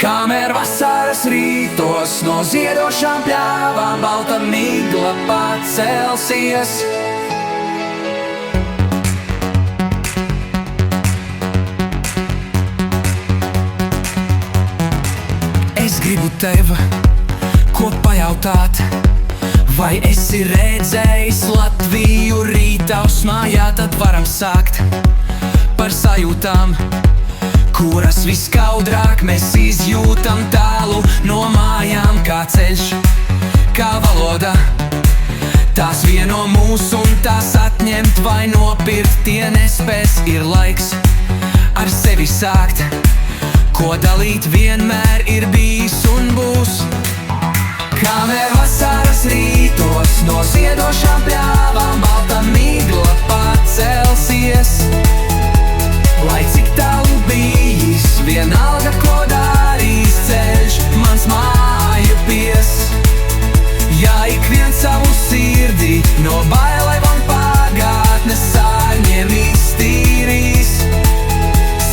Kamēr vasaras rītos no ziedošām pļāvām balta migla pacelsies. Es gribu tev ko pajautāt, vai esi redzējis Latviju rītausmā? Jā, tad varam sākt par sajūtām, kuras viskaudrāk mēs izjūtam tālu no mājām. Kā ceļš, kā valoda, tās vieno mūs un tās atņemt vai nopirkt tie nespēs. Ir laiks ar sevi sākt, ko dalīt vienmēr ir bijis un būs. Kamēr vasaras rītos no ziedošām pļāvām balta migla pacelsies. Lai cik tālu bijis, vienalga ko darīs ceļš mans māju pies. Ja ik viens savu sirdi no bailēm un pagātnes sārņiem iztīrīs.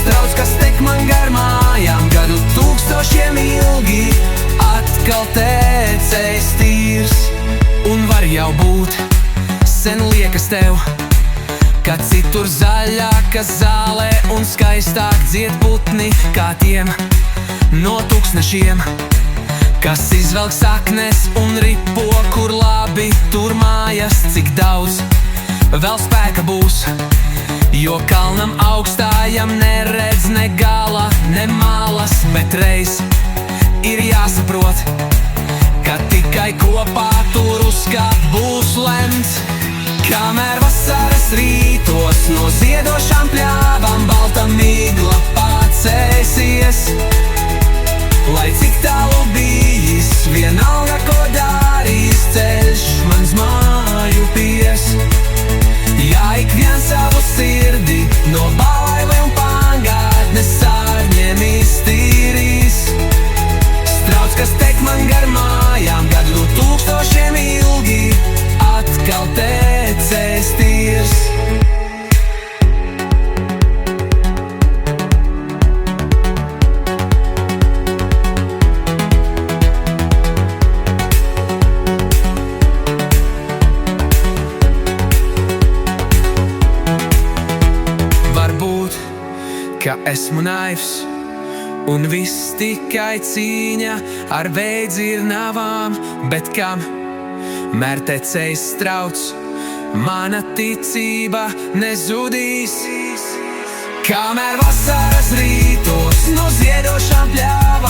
Strauts, kas tek man gar mājām, gadu tūkstošiem ilgi atkal tecējs tīrs. Un var jau būt, sen liekas tev, ka citur zaļāka zālē un skaistāk dzied putni kā tiem no tūkstnešiem, kas izvelk saknes un ripo, kur labi tur mājas. Cik daudz vēl spēka būs, jo kalnam augstājam neredz ne gala, ne malas, bet reiz ir jāsaprot, ka tikai kopā tur uzkāpt būs lemts. Kamēr vasaras rītos no ziedošām pļāvām balta migla pacelsies. Lai cik tālu bijis, vienalga ko darīs ceļš mans māju pies. Ja ik viens savu sirdi no bailēm un pagātnes sārņiem iztīrīs. Strauts, kas tek man gar mājām, gadu tūkstošiem ilgi atkal tecējs tīrs. Varbūt, ka esmu naivs un viss tikai cīņa ar veidzirnavām, bet kam mērtecējs strauts, mana ticība nezudīs. Kamēr vasaras rītos no ziedošām pļāvām